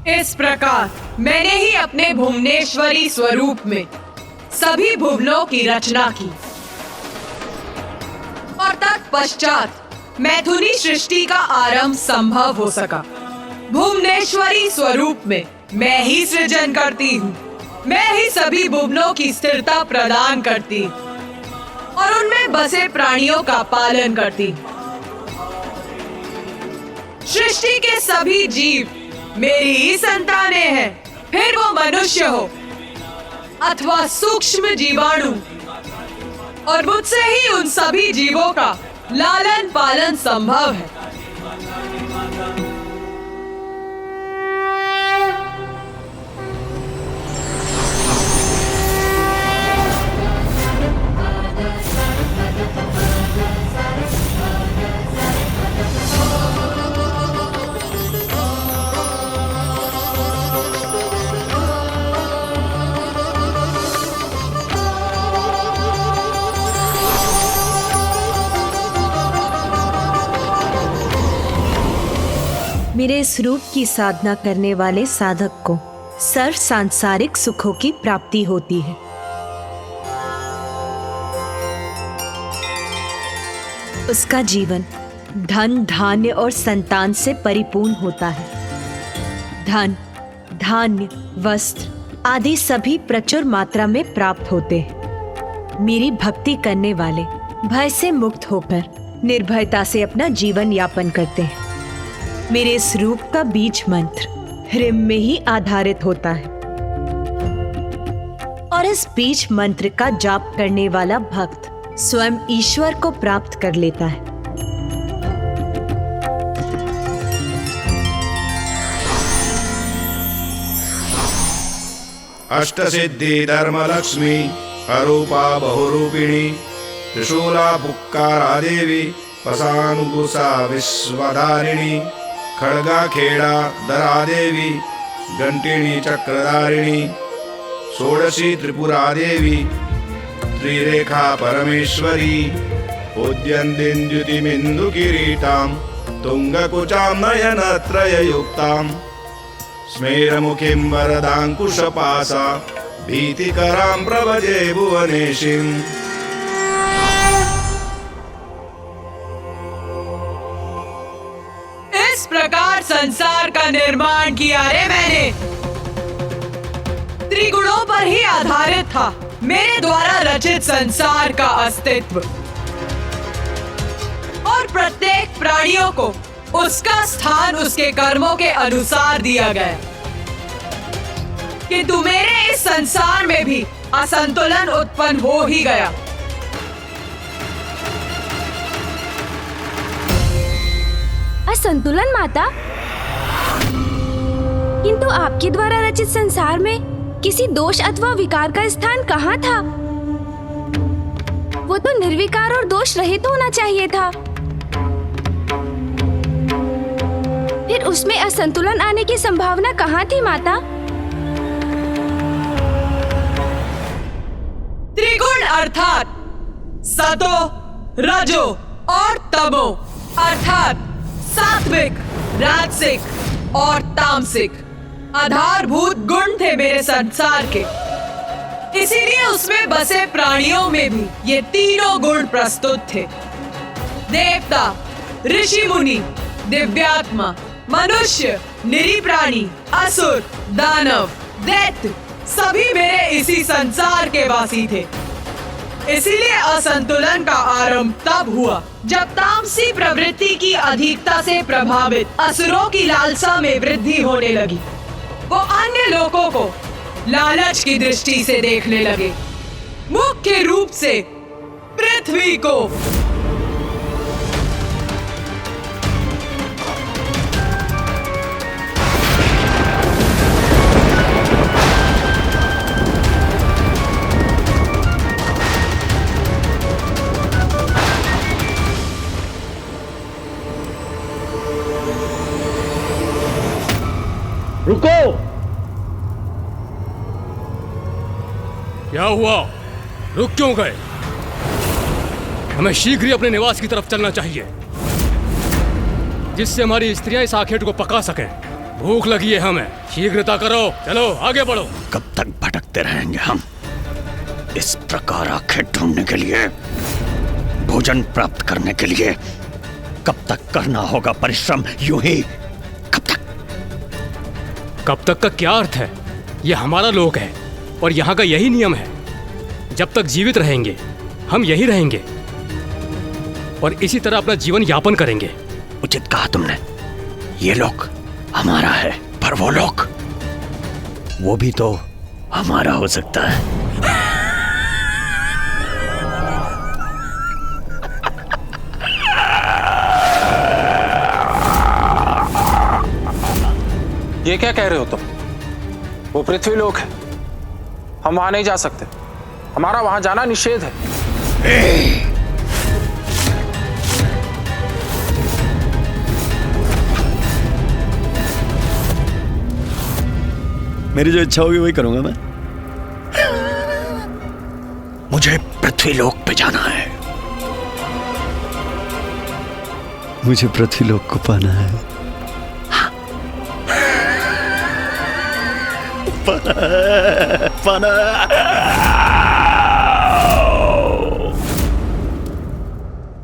इस प्रकार मैंने ही अपने भुवनेश्वरी स्वरूप में सभी भुवनों की रचना की और तत्पश्चात मैथुनी सृष्टि का आरंभ संभव हो सका। भुवनेश्वरी स्वरूप में मैं ही सृजन करती हूँ, मैं ही सभी भुवनों की स्थिरता प्रदान करती और उनमें बसे प्राणियों का पालन करती। सृष्टि के सभी जीव मेरी ही संतानें हैं, फिर वो मनुष्य हो अथवा सूक्ष्म जीवाणु, और मुझसे ही उन सभी जीवों का लालन पालन संभव है। मेरे इस रूप की साधना करने वाले साधक को सर्व सांसारिक सुखों की प्राप्ति होती है। उसका जीवन धन, धान्य और संतान से परिपूर्ण होता है। धन, धान्य, वस्त्र आदि सभी प्रचुर मात्रा में प्राप्त होते हैं। मेरी भक्ति करने वाले भय से मुक्त होकर निर्भयता से अपना जीवन यापन करते हैं। मेरे इस रूप का बीज मंत्र ह्रीम में ही आधारित होता है और इस बीज मंत्र का जाप करने वाला भक्त स्वयं ईश्वर को प्राप्त कर लेता है। अष्टसिद्धि धर्मलक्ष्मी अरूपा बहुरूपिणी त्रिशूला पुक्कारा देवी पसानुगुसा विश्वधारिणी खड़गा खेड़ा दरा देवी घंटिनी चक्रधारिणी षोडशी त्रिपुरा देवी त्रिरेखा परमेश्वरी उद्यन्दिन्द्युतिमिन्दु किरीटां तुंगकुचां नयनत्रययुक्तां स्मेरमुखीं वरदाङ्कुशपासा भीतिकरां प्रभजे भुवनेशीम्। इस प्रकार संसार का निर्माण किया रे मैंने। त्रिगुणों पर ही आधारित था मेरे द्वारा रचित संसार का अस्तित्व और प्रत्येक प्राणियों को उसका स्थान उसके कर्मों के अनुसार दिया गया। किंतु मेरे इस संसार में भी असंतुलन उत्पन्न हो ही गया। असंतुलन माता? किंतु आपके द्वारा रचित संसार में किसी दोष अथवा विकार का स्थान कहाँ था? वो तो निर्विकार और दोष रहित होना चाहिए था। फिर उसमें असंतुलन आने की संभावना कहाँ थी माता? त्रिगुण अर्थात सतो, रजो और तमो अर्थात सात्विक, राजसिक और तामसिक आधारभूत गुण थे मेरे संसार के। इसीलिए उसमें बसे प्राणियों में भी ये तीनों गुण प्रस्तुत थे। देवता, ऋषि मुनि, दिव्यात्मा, मनुष्य, निरीह प्राणी, असुर, दानव, दैत्य सभी मेरे इसी संसार के वासी थे। इसीलिए असंतुलन का आरंभ तब हुआ जब तामसी प्रवृत्ति की अधिकता से प्रभावित असुरों की लालसा में वृद्धि होने लगी। वो अन्य लोगों को लालच की दृष्टि से देखने लगे, मुख्य रूप से पृथ्वी को। रुको! क्या हुआ? रुक क्यों गए? हमें शीघ्र ही अपने निवास की तरफ चलना चाहिए, जिससे हमारी स्त्रियां इस आखेट को पका सकें। भूख लगी है हमें, शीघ्रता करो, चलो आगे बढ़ो। कब तक भटकते रहेंगे हम? इस प्रकार आंखें ढूंढने के लिए, भोजन प्राप्त करने के लिए कब तक करना होगा परिश्रम? यूं ही कब तक? कब तक का क्या अर्थ है? यह हमारा लोक है और यहाँ का यही नियम है। जब तक जीवित रहेंगे हम यही रहेंगे और इसी तरह अपना जीवन यापन करेंगे। उचित कहा तुमने। ये लोक हमारा है, पर वो लोक, वो भी तो हमारा हो सकता है। ये क्या कह रहे हो तुम? वो पृथ्वी लोक है, हम वहां नहीं जा सकते। हमारा वहां जाना निषेध है। मेरी जो इच्छा होगी वही करूंगा मैं। मुझे पृथ्वी लोक पे जाना है। मुझे पृथ्वी लोक को पाना है। पाना।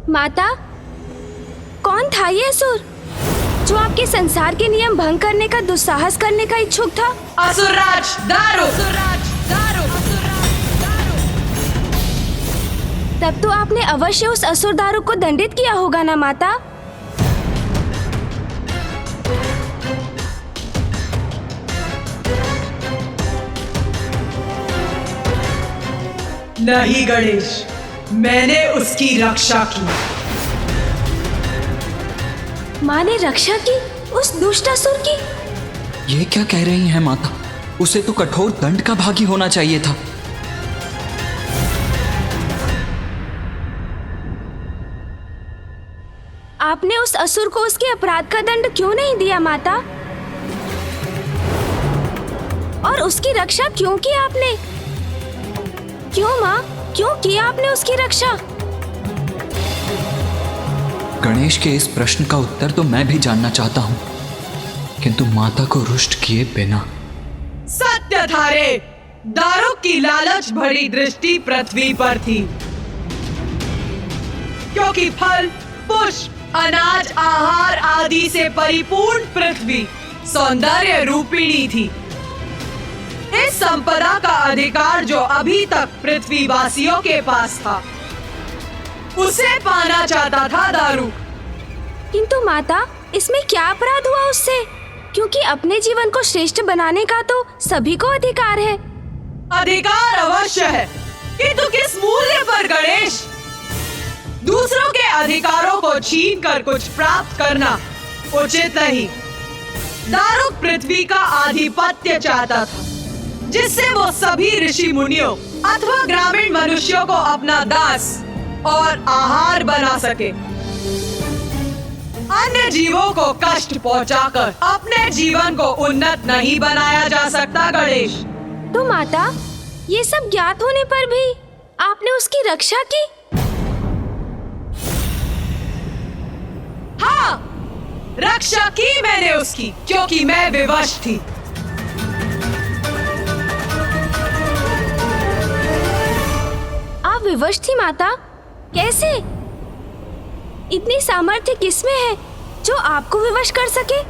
माता, कौन था ये असुर जो आपके संसार के नियम भंग करने का दुस्साहस करने का इच्छुक था? असुरराज दारू। तब तो आपने अवश्य उस असुर दारू को दंडित किया होगा ना माता? नहीं गणेश, मैंने उसकी रक्षा की। माँ ने रक्षा की उस दुष्ट असुर की? ये क्या कह रही हैं माता? उसे तो कठोर दंड का भागी होना चाहिए था। आपने उस असुर को उसके अपराध का दंड क्यों नहीं दिया माता? और उसकी रक्षा क्यों की आपने? क्यों माँ, क्यों किया आपने उसकी रक्षा? गणेश के इस प्रश्न का उत्तर तो मैं भी जानना चाहता हूँ, किंतु माता को रुष्ट किए बिना। सत्य था रे, दारू की लालच भरी दृष्टि पृथ्वी पर थी, क्योंकि फल, पुष्प, अनाज, आहार आदि से परिपूर्ण पृथ्वी सौंदर्य रूपिणी थी। इस संपदा का अधिकार जो अभी तक पृथ्वीवासियों के पास था, उसे पाना चाहता था दारू। किंतु माता, इसमें क्या अपराध हुआ उससे? क्योंकि अपने जीवन को श्रेष्ठ बनाने का तो सभी को अधिकार है। अधिकार अवश्य है, किंतु किस मूल्य पर गणेश? दूसरों के अधिकारों को छीन कर कुछ प्राप्त करना उचित नहीं। दारुक पृथ्वी का आधिपत्य चाहता था, जिससे वो सभी ऋषि मुनियों अथवा ग्रामीण मनुष्यों को अपना दास और आहार बना सके। अन्य जीवों को कष्ट पहुंचाकर अपने जीवन को उन्नत नहीं बनाया जा सकता गणेश। तो माता, ये सब ज्ञात होने पर भी आपने उसकी रक्षा की? हाँ, रक्षा की मैंने उसकी, क्योंकि मैं विवश थी। आप विवश थी माता? कैसे? इतनी सामर्थ्य किसमें है जो आपको विवश कर सके?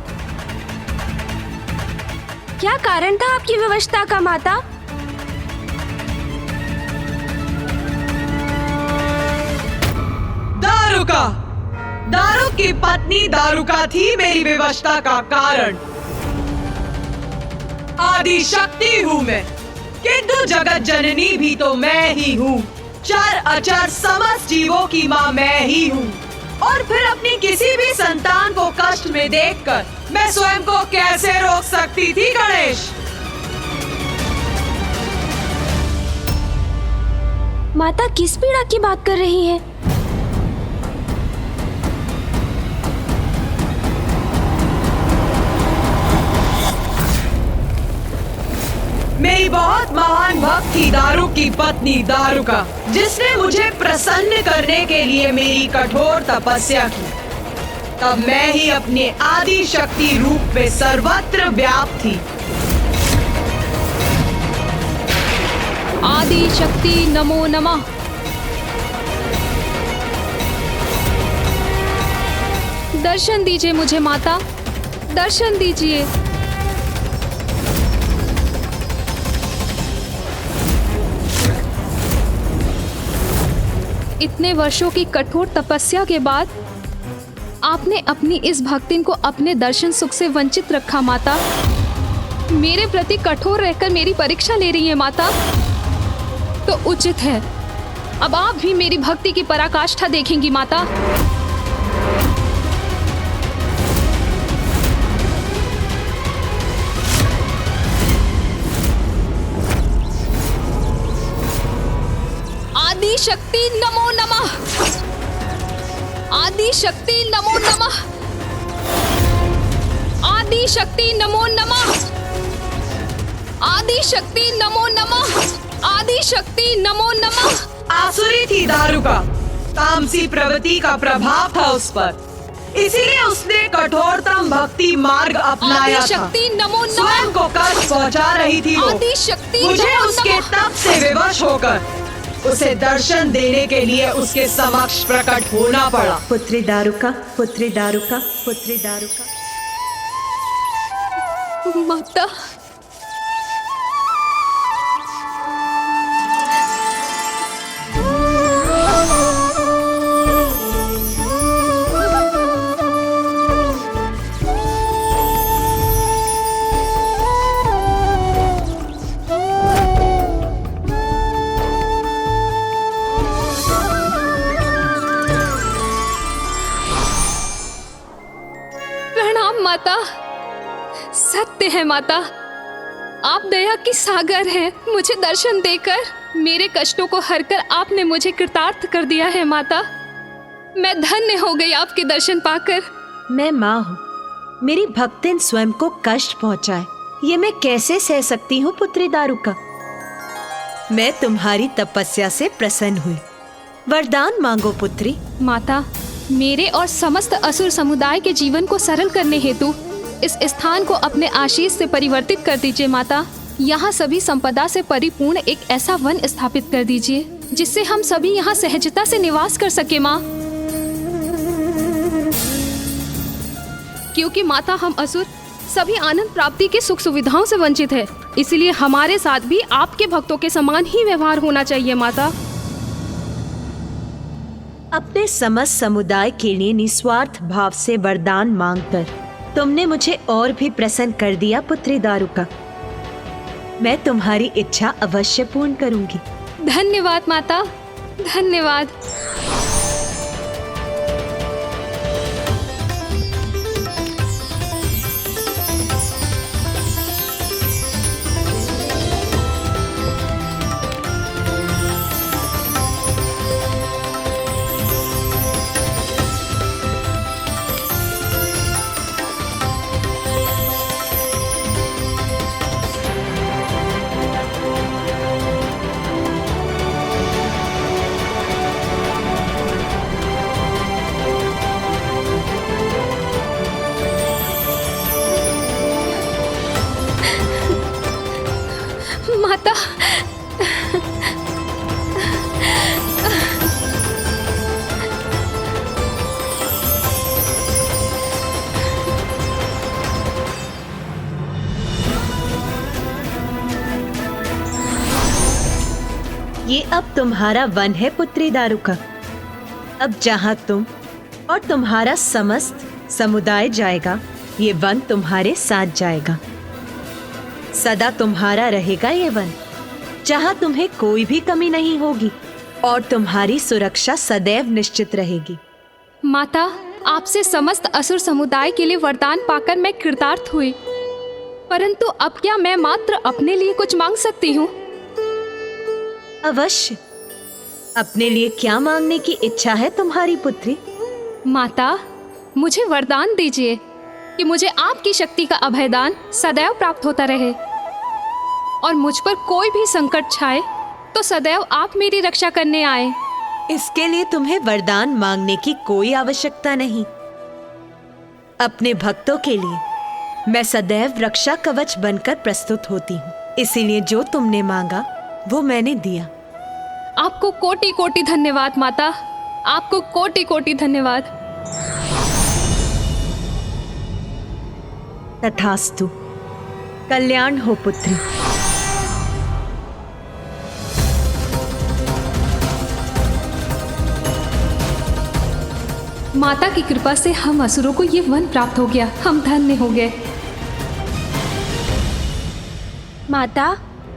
क्या कारण था आपकी विवशता का माता? दारुका, दारू की पत्नी दारुका थी मेरी विवशता का कारण। आदि शक्ति हूँ मैं, किंतु जगत जननी भी तो मैं ही हूँ। चर अचर समस्त जीवों की माँ मैं ही हूँ। और फिर अपनी किसी भी संतान को कष्ट में देखकर मैं स्वयं को कैसे रोक सकती थी गणेश? माता किस पीड़ा की बात कर रही हैं? मेरी बहुत महान भक्त थी दारू की पत्नी दारुका, जिसने मुझे प्रसन्न करने के लिए मेरी कठोर तपस्या की। तब मैं ही अपने आदि शक्ति रूप में सर्वत्र व्याप्त थी। आदि शक्ति नमो नमः। दर्शन दीजिए मुझे माता, दर्शन दीजिए। इतने वर्षों की कठोर तपस्या के बाद आपने अपनी इस भक्तिन को अपने दर्शन सुख से वंचित रखा माता। मेरे प्रति कठोर रहकर मेरी परीक्षा ले रही है माता, तो उचित है अब आप भी मेरी भक्ति की पराकाष्ठा देखेंगी माता। आदि शक्ति नमो नमः। आदि शक्ति नमो नमः। आदि शक्ति नमो नमः। आदि शक्ति नमो नमः। आदि शक्ति नमो नमः। आसुरी थी दारुका, तामसी प्रवृत्ति का प्रभाव था उस पर, इसीलिए उसने कठोरतम भक्ति मार्ग अपनाया था। शक्ति नमो नमः। स्वयं को कष्ट पहुंचा रही थी वो। आदि शक्ति मुझे नमो उसके नमः। तप से विवश होकर उसे दर्शन देने के लिए उसके समक्ष प्रकट होना पड़ा। पुत्री दारुका, पुत्री दारुका, पुत्री दारुका। माता, माता, सत्य है माता, आप दया की सागर हैं। मुझे दर्शन देकर मेरे कष्टों को हरकर आपने मुझे कृतार्थ कर दिया है माता। मैं धन्य हो गई आपके दर्शन पाकर। मैं माँ हूँ, मेरी भक्तिन स्वयं को कष्ट पहुँचाए ये मैं कैसे सह सकती हूँ पुत्री दारुका। मैं तुम्हारी तपस्या से प्रसन्न हुई, वरदान मांगो पुत्री। माता, मेरे और समस्त असुर समुदाय के जीवन को सरल करने हेतु इस स्थान को अपने आशीष से परिवर्तित कर दीजिए माता। यहाँ सभी संपदा से परिपूर्ण एक ऐसा वन स्थापित कर दीजिए जिससे हम सभी यहाँ सहजता से निवास कर सके माँ। क्योंकि माता, हम असुर सभी आनंद प्राप्ति की सुख सुविधाओं से वंचित है, इसलिए हमारे साथ भी आपके भक्तों के समान ही व्यवहार होना चाहिए माता। अपने समस्त समुदाय के लिए निस्वार्थ भाव से वरदान मांगकर तुमने मुझे और भी प्रसन्न कर दिया पुत्री दारुका। मैं तुम्हारी इच्छा अवश्य पूर्ण करूंगी। धन्यवाद माता, धन्यवाद। माता, ये अब तुम्हारा वन है पुत्री दारुका। अब जहाँ तुम और तुम्हारा समस्त समुदाय जाएगा, ये वन तुम्हारे साथ जाएगा। सदा तुम्हारा रहेगा ये वन, जहाँ तुम्हें कोई भी कमी नहीं होगी और तुम्हारी सुरक्षा सदैव निश्चित रहेगी। माता, आपसे समस्त असुर समुदाय के लिए वरदान पाकर मैं कृतार्थ हुई, परंतु अब क्या मैं मात्र अपने लिए कुछ मांग सकती हूँ? अवश्य। अपने लिए क्या मांगने की इच्छा है तुम्हारी पुत्री? माता, मुझे वरदान दीजिए कि मुझे आपकी शक्ति का अभयदान सदैव प्राप्त होता रहे और मुझ पर कोई भी संकट छाए तो सदैव आप मेरी रक्षा करने आए। इसके लिए तुम्हें वरदान मांगने की कोई आवश्यकता नहीं। अपने भक्तों के लिए मैं सदैव रक्षा कवच बनकर प्रस्तुत होती हूँ। इसीलिए जो तुमने मांगा वो मैंने दिया। आपको कोटि कोटि धन्यवाद माता, आपको कोटि कोटि धन्यवाद। तथास्तु। कल्याण हो पुत्री। माता की कृपा से हम असुरों को ये वन प्राप्त हो गया, हम धन्य हो गए। माता,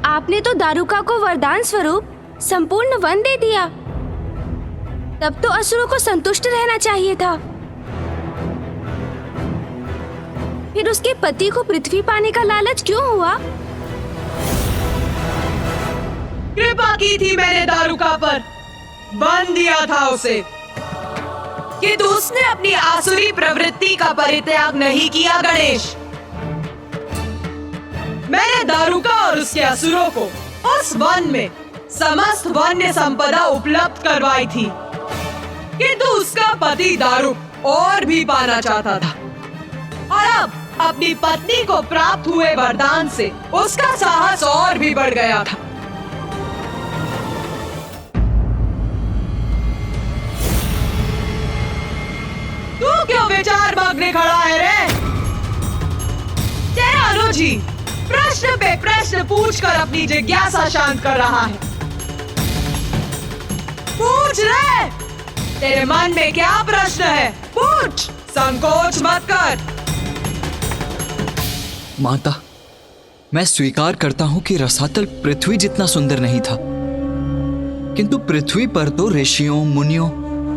आपने तो दारुका को वरदान स्वरूप संपूर्ण वन दे दिया। तब तो असुरों को संतुष्ट रहना चाहिए था। फिर उसके पति को पृथ्वी पाने का लालच क्यों हुआ? कृपा की थी मैंने दारुका पर, बंद दिया था उसे, किंतु उसने अपनी आसुरी प्रवृत्ति का परित्याग नहीं किया। गणेश, मैंने दारुका और उसके असुरों को उस वन में समस्त वन्य संपदा उपलब्ध करवाई थी, किंतु उसका पति दारुक और भी पाना चाहता था, और अब अपनी पत्नी को प्राप्त हुए वरदान से उसका साहस और भी बढ़ गया था। तू क्यों विचार मग्न खड़ा है रे? तेरा अनुजी प्रश्न पे प्रश्न पूछकर अपनी जिज्ञासा शांत कर रहा है। पूछ रे, तेरे मन में क्या प्रश्न है? पूछ, संकोच मत कर। माता, मैं स्वीकार करता हूं कि रसातल पृथ्वी जितना सुंदर नहीं था, किंतु पृथ्वी पर तो ऋषियों, मुनियों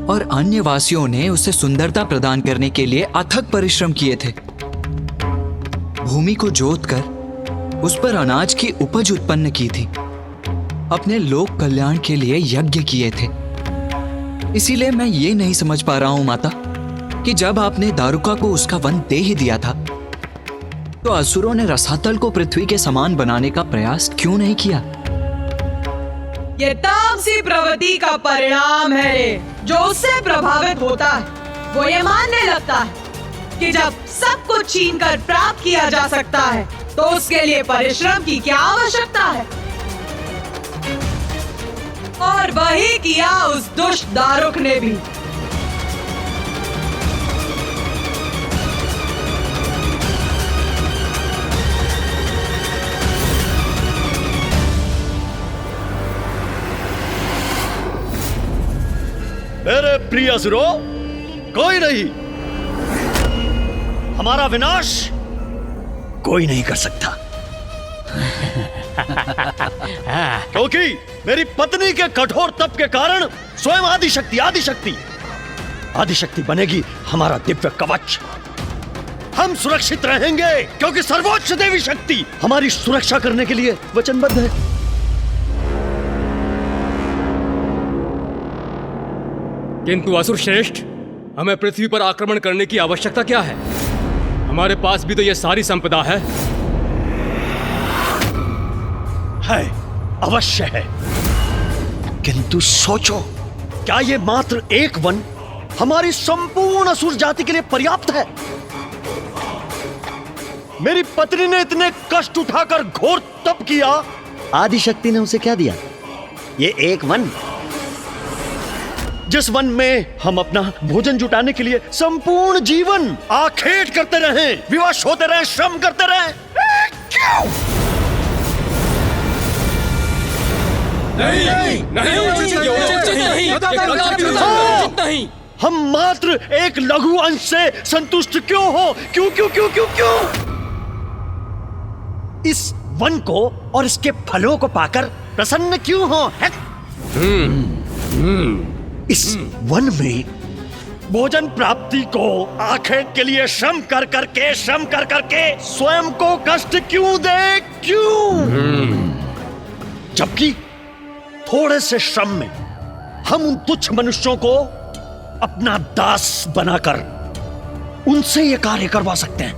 और अन्य वासियों ने उसे सुंदरता प्रदान करने के लिए अथक परिश्रम किए थे। भूमि को जोतकर उस पर अनाज की उपज उत्पन्न की थी, अपने लोक कल्याण के लिए यज्ञ किए थे। इसीलिए मैं ये नहीं समझ पा रहा हूं माता कि जब आपने दारुका को उसका वन दे ही दिया था, तो असुरों ने रसातल को पृथ्वी के समान बनाने का प्रयास क्यों नहीं किया? ये तामसी प्रवृत्ति का परिणाम है रे, जो उससे प्रभावित होता है। वो ये मानने लगता है कि जब सब कुछ छीन कर प्राप्त किया जा सकता है, तो उसके लिए परिश्रम की क्या आवश्यकता है? और वही किया उस दुष्ट दारुक ने भी। मेरे प्रिय असुरों, कोई नहीं, हमारा विनाश कोई नहीं कर सकता। क्योंकि मेरी पत्नी के कठोर तप के कारण स्वयं आदिशक्ति बनेगी हमारा दिव्य कवच। हम सुरक्षित रहेंगे क्योंकि सर्वोच्च देवी शक्ति हमारी सुरक्षा करने के लिए वचनबद्ध है। किंतु असुर श्रेष्ठ, हमें पृथ्वी पर आक्रमण करने की आवश्यकता क्या है? हमारे पास भी तो यह सारी संपदा है। अवश्य है, किंतु सोचो, क्या ये मात्र एक वन हमारी संपूर्ण असुर जाति के लिए पर्याप्त है? मेरी पत्नी ने इतने कष्ट उठाकर घोर तप किया, आदिशक्ति ने उसे क्या दिया? ये एक वन, जिस वन में हम अपना भोजन जुटाने के लिए संपूर्ण जीवन आखेट करते रहे, विवश होते रहे, श्रम करते रहे। क्यों? नहीं, हम मात्र एक लघु अंश से संतुष्ट क्यों हो? क्यों क्यों क्यों क्यों क्यों? इस वन को और इसके फलों को पाकर प्रसन्न क्यों हो? इस वन में भोजन प्राप्ति को आखेट के लिए श्रम कर करके स्वयं को कष्ट क्यों दे? क्यों? जबकि थोड़े से श्रम में हम उन तुच्छ मनुष्यों को अपना दास बनाकर उनसे ये कार्य करवा सकते हैं।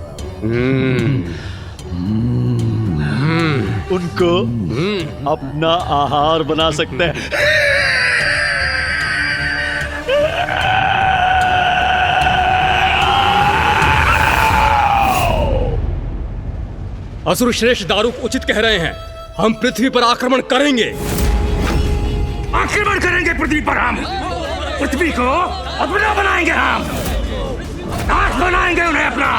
उनको अपना आहार बना सकते हैं। असुर श्रेष्ठ दारुक उचित कह रहे हैं। हम पृथ्वी पर आक्रमण करेंगे। आक्रमण करेंगे पृथ्वी पर हम। पृथ्वी को अपना बनाएंगे हम। नाथ बनाएंगे उन्हें अपना।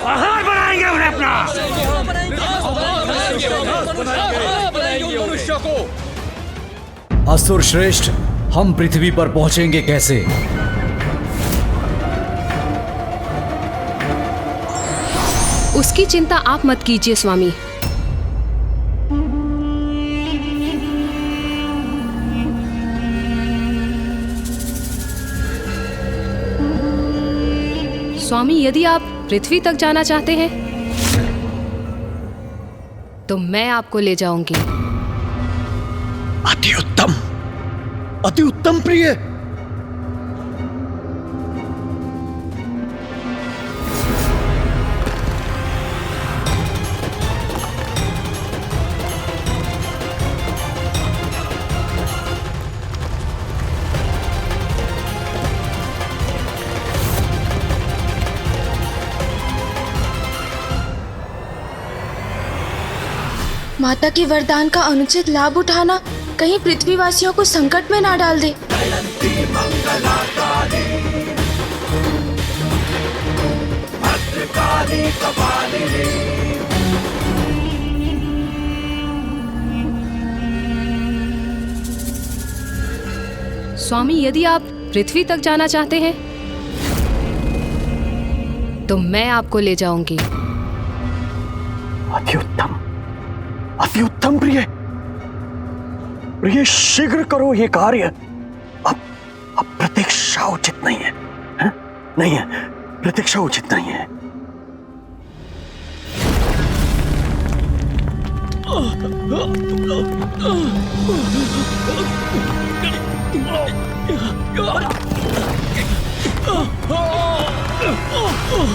आहार बनाएंगे उन्हें अपना। असुर श्रेष्ठ, हम पृथ्वी पर पहुंचेंगे कैसे? उसकी चिंता आप मत कीजिए स्वामी। स्वामी, यदि आप पृथ्वी तक जाना चाहते हैं तो मैं आपको ले जाऊंगी। अति उत्तम, अति उत्तम प्रिय। माता के वरदान का अनुचित लाभ उठाना कहीं पृथ्वीवासियों को संकट में ना डाल दे। स्वामी, यदि आप पृथ्वी तक जाना चाहते हैं तो मैं आपको ले जाऊंगी। अति उत्तम, अति उत्तम प्रिय। प्रिय, शीघ्र करो ये कार्य। अब प्रतीक्षा उचित नहीं है, है? नहीं है, प्रतीक्षा उचित नहीं है।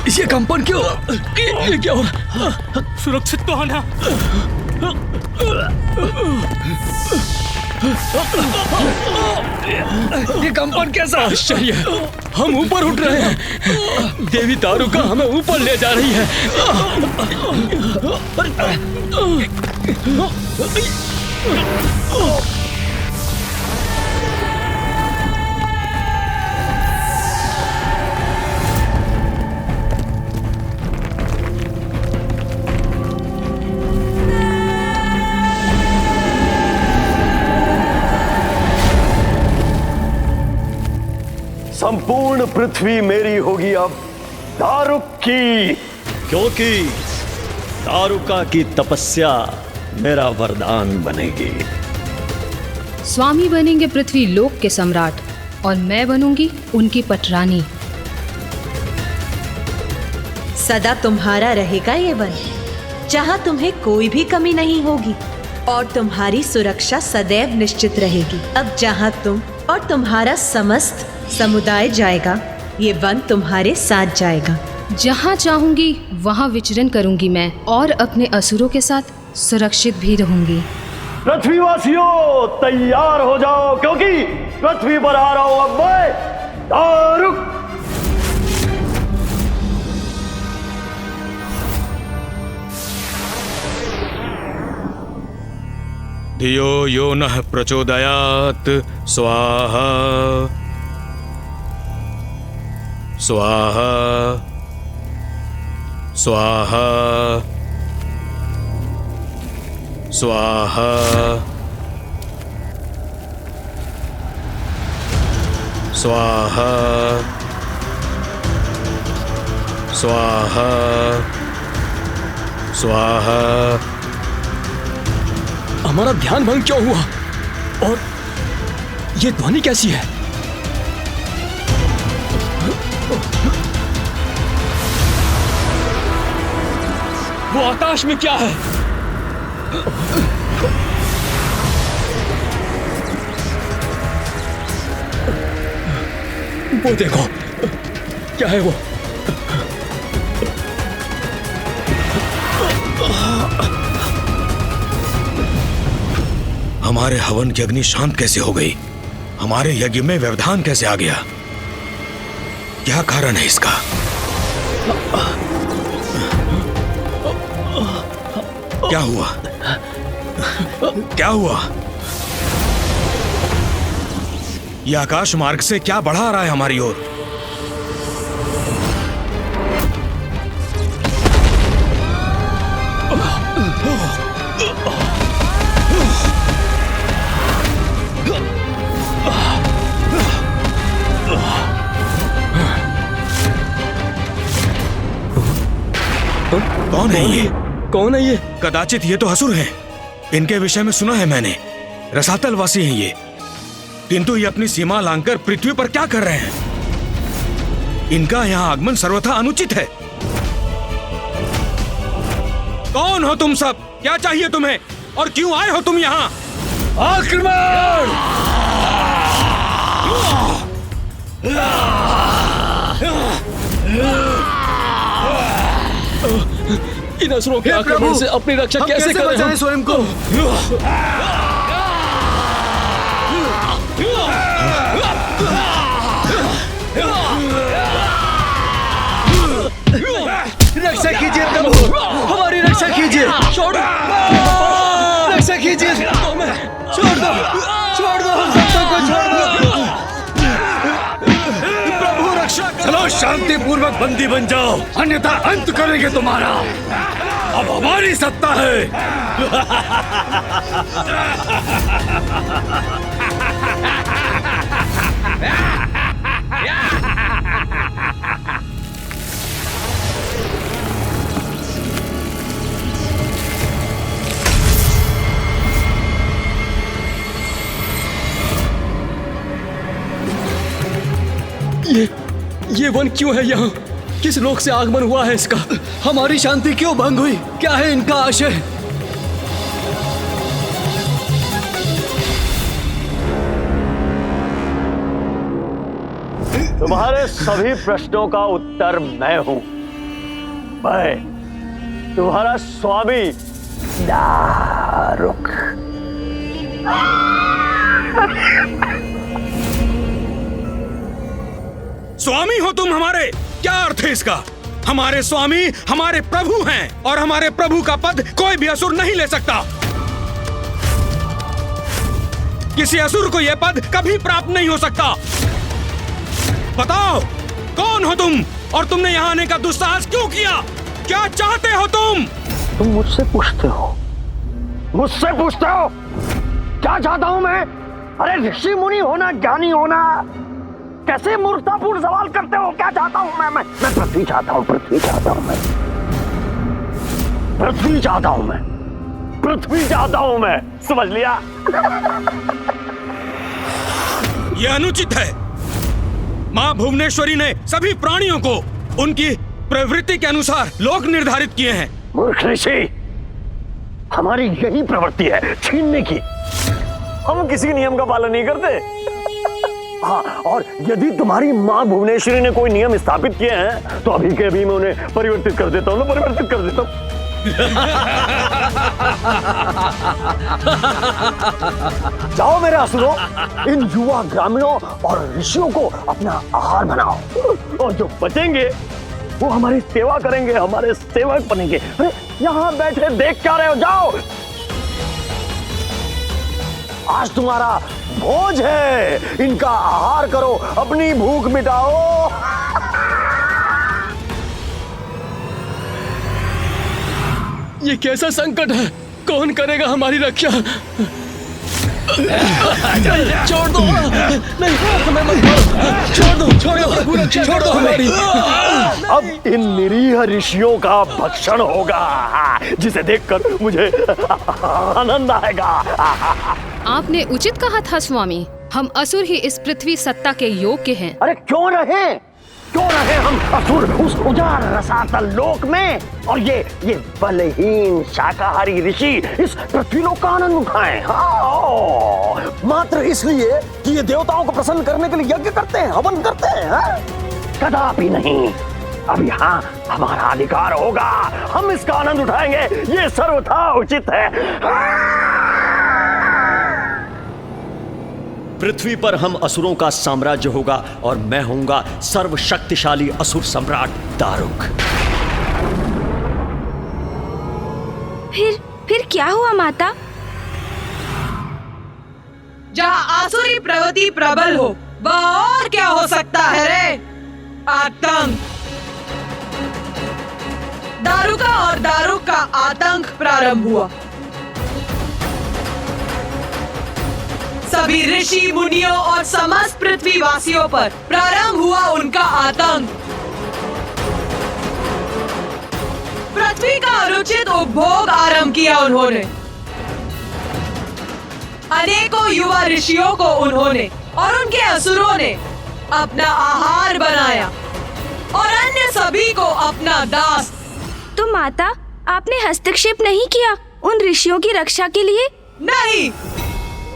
ये कंपन क्यों? ये क्या हो रहा? सुरक्षित तो है ना? ये कंपन कैसा? आश्चर्य, हम ऊपर उठ रहे हैं। देवी दारुका हमें ऊपर ले जा रही है। संपूर्ण पृथ्वी मेरी होगी अब दारुक की, क्योंकि दारुका की तपस्या मेरा वरदान बनेगी। स्वामी बनेंगे पृथ्वी लोक के सम्राट और मैं बनूंगी उनकी पटरानी। सदा तुम्हारा रहेगा ये वन, जहाँ तुम्हें कोई भी कमी नहीं होगी और तुम्हारी सुरक्षा सदैव निश्चित रहेगी। अब जहाँ तुम और तुम्हारा समस्त समुदाय जाएगा, ये वन तुम्हारे साथ जाएगा। जहाँ चाहूंगी वहाँ विचरण करूंगी मैं और अपने असुरों के साथ सुरक्षित भी रहूंगी। पृथ्वीवासियों तैयार हो जाओ, क्योंकि पृथ्वी पर आ रहा हूं अब मैं, दारुक। धियो यो नः प्रचोदयात् स्वाहा स्वाहा स्वाहा स्वाहा स्वाहा स्वाहा स्वाहा। हमारा ध्यान भंग क्यों हुआ और ये ध्वनि कैसी है? वो आकाश में क्या है? वो देखो, क्या है वो? हमारे हवन की अग्नि शांत कैसे हो गई? हमारे यज्ञ में व्यवधान कैसे आ गया? क्या कारण है इसका? क्या हुआ? क्या हुआ? यह आकाश मार्ग से क्या बढ़ा रहा है हमारी ओर? कौन है ये? कौन है ये? कदाचित ये तो असुर हैं। इनके विषय में सुना है मैंने, रसातल वासी हैं ये। किंतु ये अपनी सीमा लांघकर पृथ्वी पर क्या कर रहे हैं? इनका यहाँ आगमन सर्वथा अनुचित है। कौन हो तुम सब? क्या चाहिए तुम्हें और क्यों आए हो तुम यहाँ? आक्रमण! इन असुरों के आक्रमण से अपनी रक्षा कैसे करें हम? स्वयं को? रक्षा कीजिए प्रभु, हमारी रक्षा कीजिए। छोड़ दो, रक्षा कीजिए। छोड़ दो, छोड़ दो, हम सबको को छोड़ दो। प्रभु रक्षा करो। चलो शांति पूर्वक बंदी बन जाओ, अन्यथा अंत करेंगे तुम्हारा। अब हमारी सत्ता है। ये वन क्यों है यहाँ? किस लोक से आगमन हुआ है इसका? हमारी शांति क्यों भंग हुई? क्या है इनका आशय? तुम्हारे सभी प्रश्नों का उत्तर मैं हूं। मैं तुम्हारा स्वामी दारुक। स्वामी हो तुम हमारे? क्या अर्थ है इसका? हमारे स्वामी हमारे प्रभु हैं और हमारे प्रभु का पद कोई भी असुर नहीं ले सकता। किसी असुर को यह पद कभी प्राप्त नहीं हो सकता। बताओ कौन हो तुम और तुमने यहाँ आने का दुस्साहस क्यों किया? क्या चाहते हो तुम? तुम मुझसे पूछते हो? मुझसे पूछते हो क्या चाहता हूं मैं? अरे ऋषि मुनि होना, ज्ञानी होना, कैसे मूर्खतापूर्ण सवाल करते हो? क्या चाहता हूं मैं पृथ्वी चाहता हूं, पृथ्वी चाहता हूं मैं, पृथ्वी चाहता हूं मैं, पृथ्वी चाहता हूं मैं। समझ लिया? यह अनुचित है। मां भुवनेश्वरी ने सभी प्राणियों को उनकी प्रवृत्ति के अनुसार लोक निर्धारित किए हैं। मूर्ख ऋषि, हमारी यही प्रवृत्ति है छीनने की। हम किसी नियम का पालन नहीं करते। हाँ, और यदि तुम्हारी माँ भुवनेश्वरी ने कोई नियम स्थापित किए हैं तो अभी के अभी मैं उन्हें परिवर्तित कर देता हूँ, परिवर्तित कर देता हूँ। जाओ मेरे असुरों, इन युवा ग्रामीणों और ऋषियों को अपना आहार बनाओ, और जो बचेंगे वो हमारी सेवा करेंगे, हमारे सेवक बनेंगे। अरे यहाँ बैठे देख क्या रहे हो? जाओ, आज तुम्हारा भोज है, इनका आहार करो, अपनी भूख मिटाओ। ये कैसा संकट है? कौन करेगा हमारी रक्षा? छोड़ दो, नहीं हमें मत मारो। छोड़ दो, छोड़ दो हमारी। अब इन निरीह ऋषियों का भक्षण होगा, जिसे देखकर मुझे आनंद आएगा। आपने उचित कहा था स्वामी, हम असुर ही इस पृथ्वी सत्ता के योग्य हैं। अरे क्यों रहे हम असुर उस उजाड़ रसातल लोक में, और ये बलहीन शाकाहारी ऋषि इस पृथ्वी लोक का आनंद उठाएं। हाँ, मात्र इसलिए कि ये देवताओं को प्रसन्न करने के लिए यज्ञ करते हैं, हवन करते हैं। हाँ? कदापि नहीं। अब यहाँ हमारा अधिकार होगा, हम इसका आनंद उठाएंगे, ये सर्वथा उचित है। पृथ्वी पर हम असुरों का साम्राज्य होगा और मैं होऊंगा सर्वशक्तिशाली असुर सम्राट दारुक। फिर क्या हुआ माता? जहाँ आसुरी प्रवृत्ति प्रबल हो वह और क्या हो सकता है रे? आतंक। दारुका और दारुक का आतंक प्रारंभ हुआ। सभी ऋषि मुनियों और समस्त पृथ्वीवासियों पर प्रारंभ हुआ उनका आतंक। पृथ्वी का अनुचित उपभोग आरंभ किया उन्होंने। अनेकों युवा ऋषियों को उन्होंने और उनके असुरों ने अपना आहार बनाया और अन्य सभी को अपना दास। तो माता, आपने हस्तक्षेप नहीं किया उन ऋषियों की रक्षा के लिए? नहीं,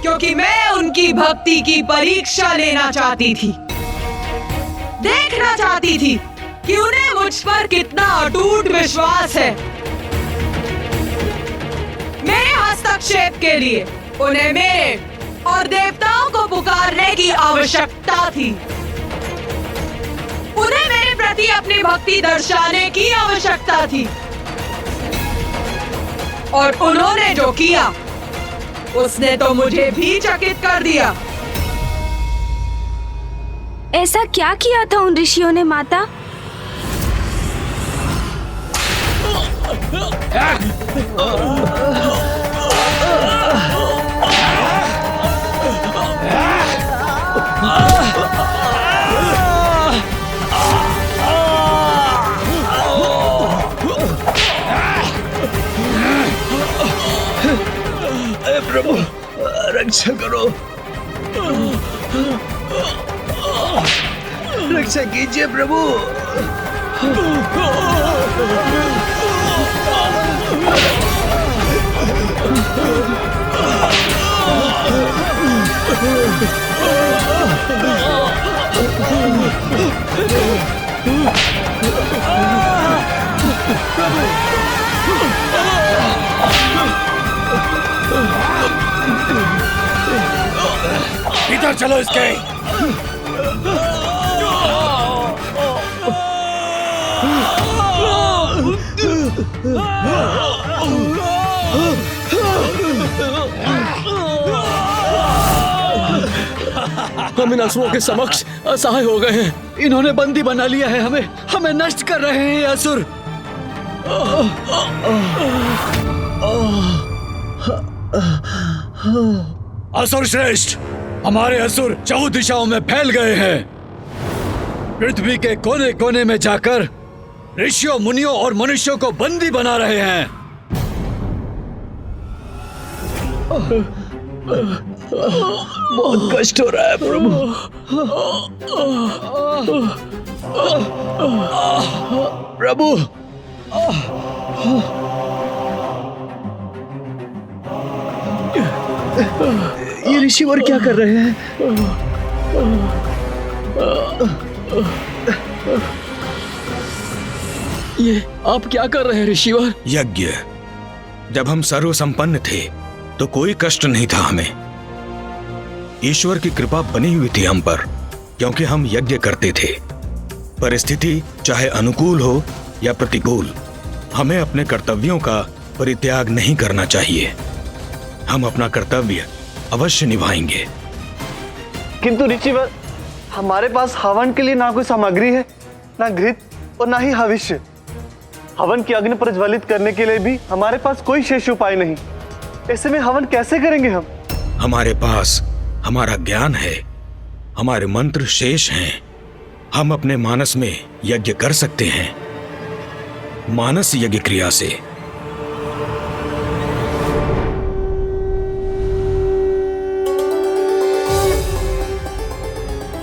क्योंकि मैं उनकी भक्ति की परीक्षा लेना चाहती थी। देखना चाहती थी कि उन्हें मुझ पर कितना अटूट विश्वास है। मेरे हस्तक्षेप के लिए उन्हें मेरे और देवताओं को पुकारने की आवश्यकता थी। उन्हें मेरे प्रति अपनी भक्ति दर्शाने की आवश्यकता थी। और उन्होंने जो किया उसने तो मुझे भी चकित कर दिया। ऐसा क्या किया था उन ऋषियों ने माता? प्रभु, रक्षा करो, रक्षा कीजिए प्रभु। इधर चलो इसके। हम इन असुरों के समक्ष असहाय हो गए हैं। इन्होंने बंदी बना लिया है हमें। हमें नष्ट कर रहे हैं ये असुर। असुर श्रेष्ठ, हमारे असुर 4 दिशाओं में फैल गए हैं। पृथ्वी के कोने कोने में जाकर ऋषियों, मुनियों और मनुष्यों को बंदी बना रहे हैं। बहुत कष्ट हो रहा है प्रभु। प्रभु, ये ऋषिवर क्या कर रहे हैं? ये आप क्या कर रहे हैं ऋषिवर? यज्ञ। जब हम सर्व संपन्न थे तो कोई कष्ट नहीं था हमें। ईश्वर की कृपा बनी हुई थी हम पर, क्योंकि हम यज्ञ करते थे। परिस्थिति चाहे अनुकूल हो या प्रतिकूल, हमें अपने कर्तव्यों का परित्याग नहीं करना चाहिए। हम अपना कर्तव्य अवश्य निभाएंगे। किंतु ऋषिवर, हमारे पास हवन के लिए ना कोई सामग्री है, ना घृत और ना ही हविष्य। हवन की अग्नि प्रज्वलित करने के लिए भी हमारे पास कोई शेष उपाय नहीं। ऐसे में हवन कैसे करेंगे हम? हमारे पास हमारा ज्ञान है, हमारे मंत्र शेष हैं। हम अपने मानस में यज्ञ कर सकते हैं। मानस यज्ञ क्रिया से।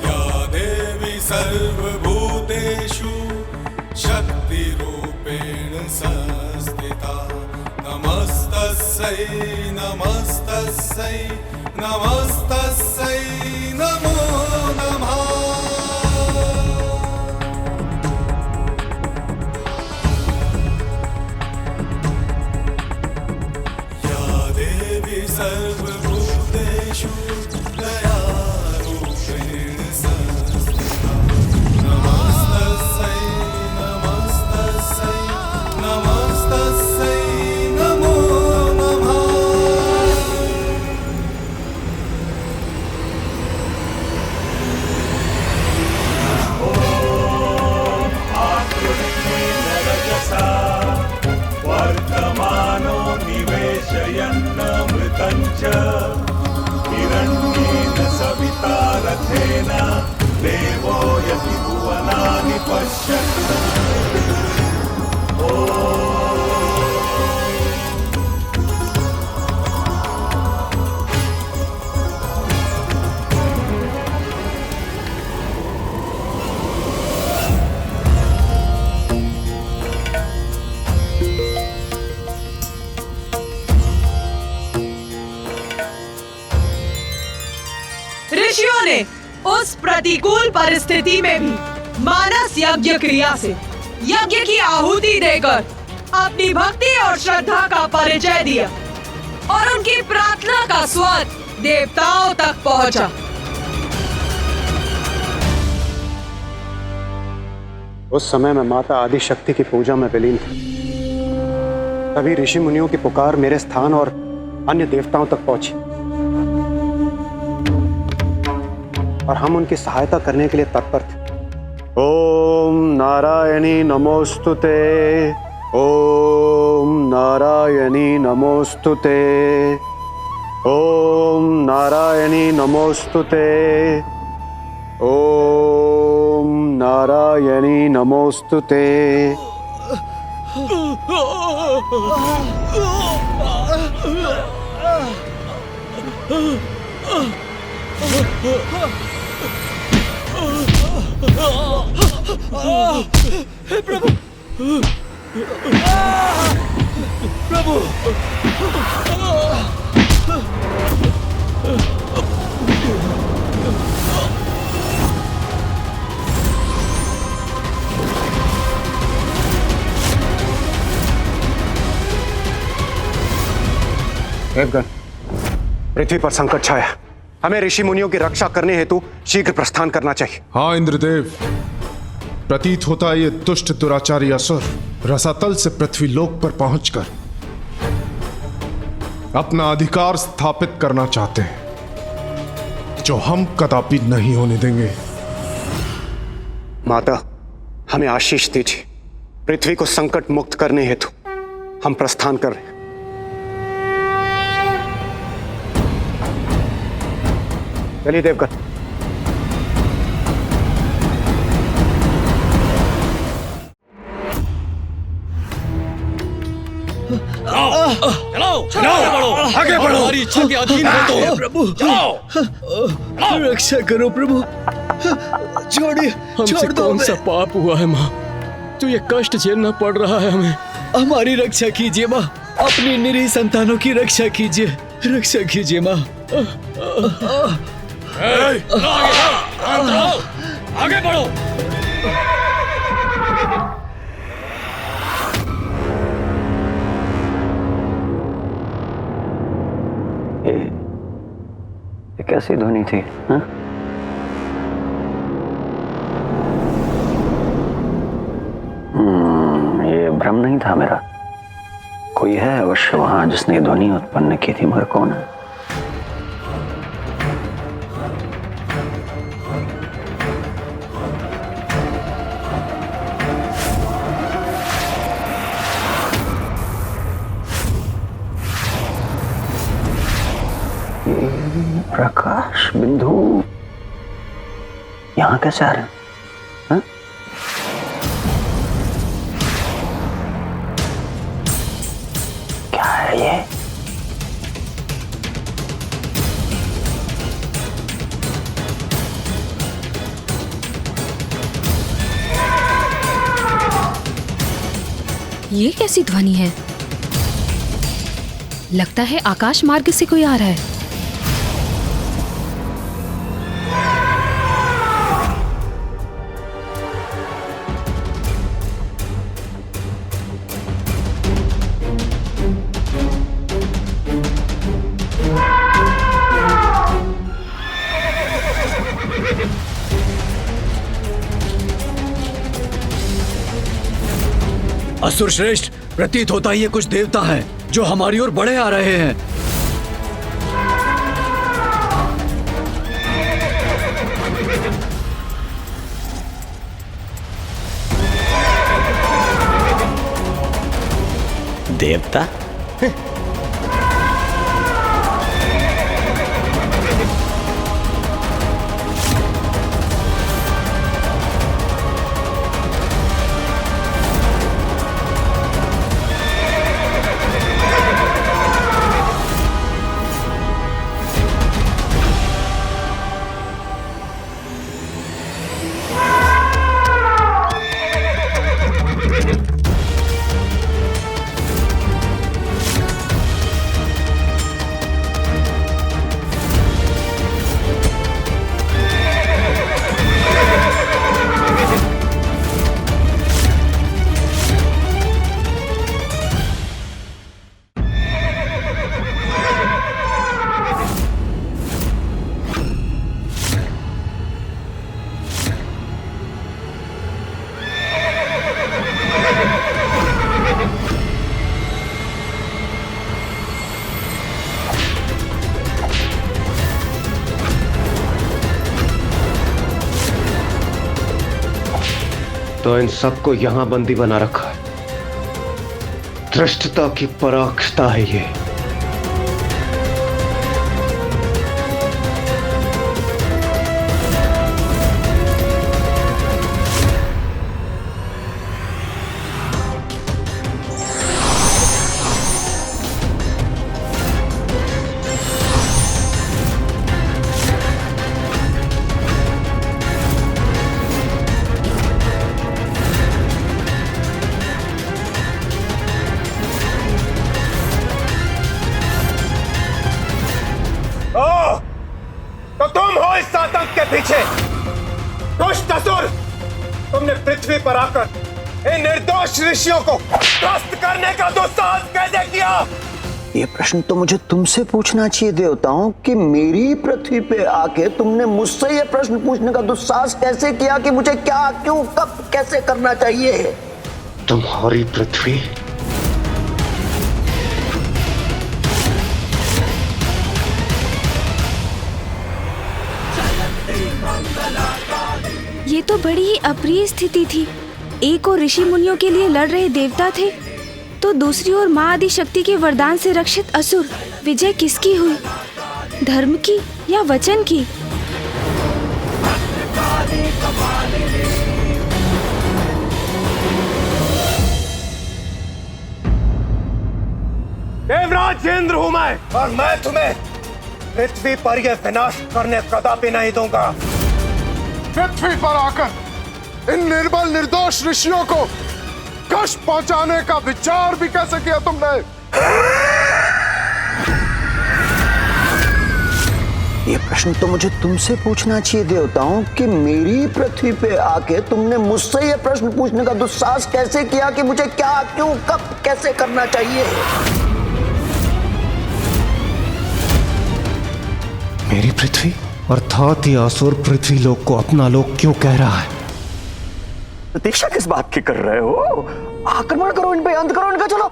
या देवी सर्वभूतेषु शक्तिरूपेण संस्थिता, नमस्तस्यै नमस्तस्यै नमस्तस्यै नमो नमः। या देवी सर्वभूतेषु दयारूपेण संस्थिता, नमस्तस्यै नमस्तस्यै नमस्तस्यै नमो नमः। च हिरण्येन सविता रथेन देवो यदि भुवनानि पश्यत्। ऋषियों ने उस प्रतिकूल परिस्थिति में भी मानस यज्ञ क्रिया से यज्ञ की आहुति देकर अपनी भक्ति और श्रद्धा का परिचय दिया और उनकी प्रार्थना का स्वर देवताओं तक पहुंचा। उस समय मैं माता आदि शक्ति की पूजा में विलीन था। तभी ऋषि मुनियों की पुकार मेरे स्थान और अन्य देवताओं तक पहुंची और हम उनकी सहायता करने के लिए तत्पर थे। ओम नारायणी नमोस्तुते, ओम नारायणी नमोस्तुते, ओम नारायणी नमोस्तुते, ओम नारायणी नमोस्तुते। हे प्रभु, प्रभु, देवगण, पृथ्वी पर संकट छाया। हमें ऋषि मुनियों की रक्षा करने हेतु शीघ्र प्रस्थान करना चाहिए। हाँ इंद्रदेव, प्रतीत होता है ये दुष्ट दुराचारी असुर रसातल से पृथ्वी लोक पर पहुंचकर अपना अधिकार स्थापित करना चाहते हैं, जो हम कदापि नहीं होने देंगे। माता, हमें आशीष दीजिए। पृथ्वी को संकट मुक्त करने हेतु हम प्रस्थान कर रहे हैं। चलिए देवगण। चलो, चलो, आगे बढ़ो। हमारी इच्छा के अधीन हो तो। प्रभु, रक्षा करो प्रभु, छोड़िए, छोड़ दो। कौन सा पाप हुआ है माँ, तो ये कष्ट झेलना पड़ रहा है हमें? हमारी रक्षा कीजिए माँ, अपनी निरीह संतानों की रक्षा कीजिए, रक्षा कीजिए माँ। आगे बढ़ो। ये कैसी ध्वनि थी? हाँ? ये भ्रम नहीं था मेरा। कोई है अवश्य वहां जिसने ध्वनि उत्पन्न की थी, मगर कौन है? प्रकाश बिंदु यहां कैसे आ रहे हैं? हा? क्या है ये? ये कैसी ध्वनि है? लगता है आकाश मार्ग से कोई आ रहा है। असुर श्रेष्ठ, प्रतीत होता है ये कुछ देवता हैं जो हमारी ओर बढ़े आ रहे हैं। देवता? तो इन सबको यहां बंदी बना रखा है। धृष्टता की पराकाष्ठा है ये। तो तुम हो इस आतंक के पीछे। दुष्ट असुर, तुमने पृथ्वी पर आकर इन निर्दोष ऋषियों को त्रस्त करने का दुस्साहस कैसे किया? ये प्रश्न तो मुझे तुमसे पूछना चाहिए देवताओं कि मेरी पृथ्वी पे आके तुमने मुझसे ये प्रश्न पूछने का दुस्साहस कैसे किया कि मुझे क्या, क्यों, कब, कैसे करना चाहिए? तुम्हारी पृथ्वी ये तो बड़ी ही अप्रिय स्थिति थी। एक और ऋषि मुनियों के लिए लड़ रहे देवता थे, तो दूसरी ओर माँ आदि शक्ति के वरदान से रक्षित असुर। विजय किसकी हुई, धर्म की या वचन की? देवराज इंद्र हूं मैं, और मैं तुम्हें पृथ्वी पर यह विनाश करने कदापि नहीं दूंगा। पृथ्वी पर आकर इन निर्बल निर्दोष ऋषियों को कष्ट पहुंचाने का विचार भी कैसे किया तुमने? ये प्रश्न तो मुझे तुमसे पूछना चाहिए देवताओं कि मेरी पृथ्वी पे आके तुमने मुझसे ये प्रश्न पूछने का दुस्साहस कैसे किया कि मुझे क्या, क्यों, कब, कैसे करना चाहिए? मेरी पृथ्वी अर्थात ये असुर पृथ्वी लोक को अपना लोक क्यों कह रहा है? प्रतीक्षा किस बात की कर रहे हो? आक्रमण करो इन पे, अंत करो इनका। चलो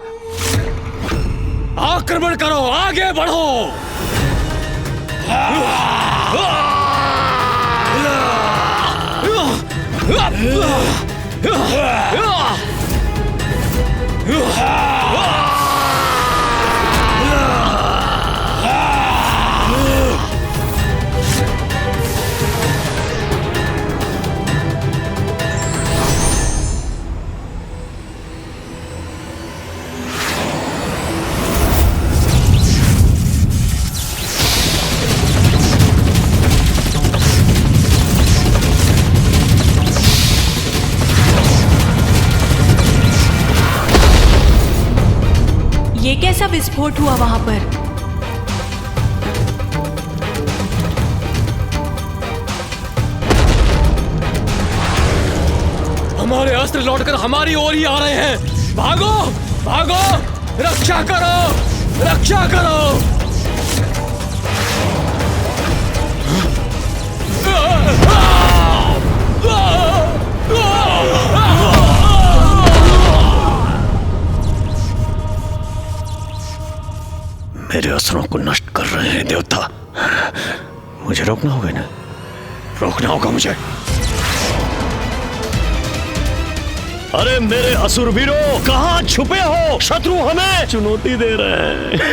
आक्रमण करो, आगे बढ़ो। ये कैसा विस्फोट हुआ वहां पर? हमारे अस्त्र लौटकर हमारी ओर ही आ रहे हैं। भागो, भागो, रक्षा करो, रक्षा करो। मेरे असुरों को नष्ट कर रहे हैं देवता। मुझे रोकना होगा ना, रोकना होगा मुझे। अरे मेरे असुर वीरों, कहां छुपे हो? शत्रु हमें चुनौती दे रहे हैं।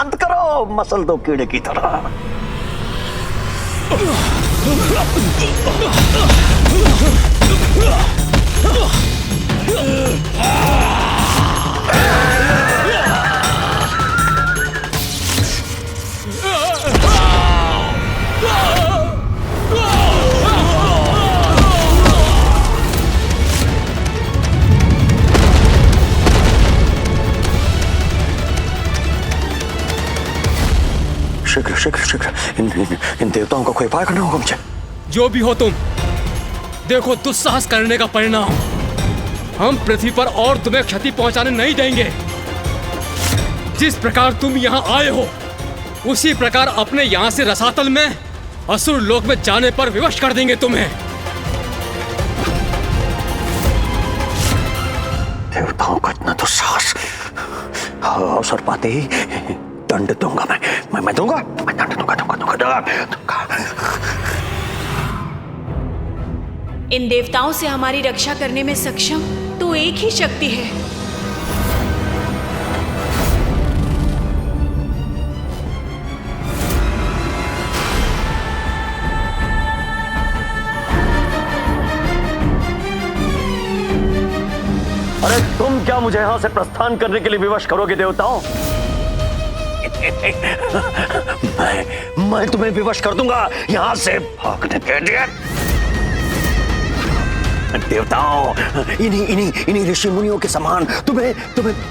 अंत करो, मसल दो कीड़े की तरह। शीघ्र शीघ्र शीघ्र इन देवताओं का कोई उपाय करना होगा मुझे। जो भी हो तुम, देखो दुस्साहस करने का परिणाम। हम पृथ्वी पर और तुम्हें क्षति पहुंचाने नहीं देंगे। जिस प्रकार तुम यहाँ आए हो, उसी प्रकार अपने यहाँ से रसातल में असुर लोक में जाने पर विवश कर देंगे तुम्हें। देवताओं का इतना दुस्साहस, अवसर पाते ही दंड दूंगा। मैं दूंगा, मैं दंड दूंगा। इन देवताओं से हमारी रक्षा करने में सक्षम तो एक ही शक्ति है। अरे तुम क्या मुझे यहां से प्रस्थान करने के लिए विवश करोगे देवताओं? मैं तुम्हें विवश कर दूंगा यहां से भागने के लिए। देवताओं, इन्हीं ऋषि मुनियों के समान तुम्हें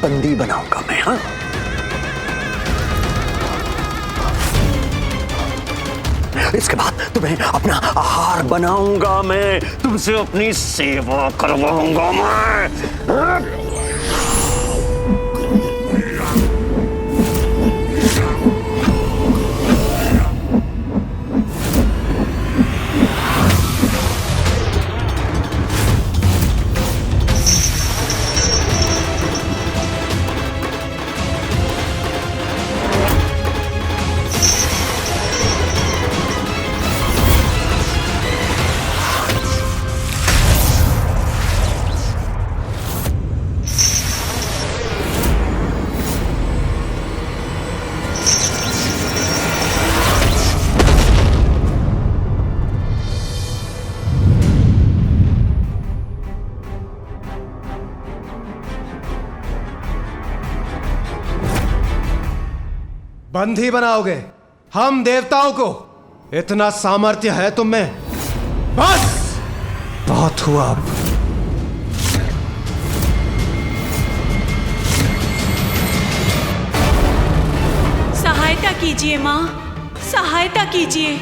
बंदी बनाऊंगा मैं। हाँ, इसके बाद तुम्हें अपना आहार बनाऊंगा मैं, तुमसे अपनी सेवा करवाऊंगा मैं। बंदी बनाओगे हम देवताओं को? इतना सामर्थ्य है तुम में? बस बहुत हुआ। अब सहायता कीजिए माँ, सहायता कीजिए।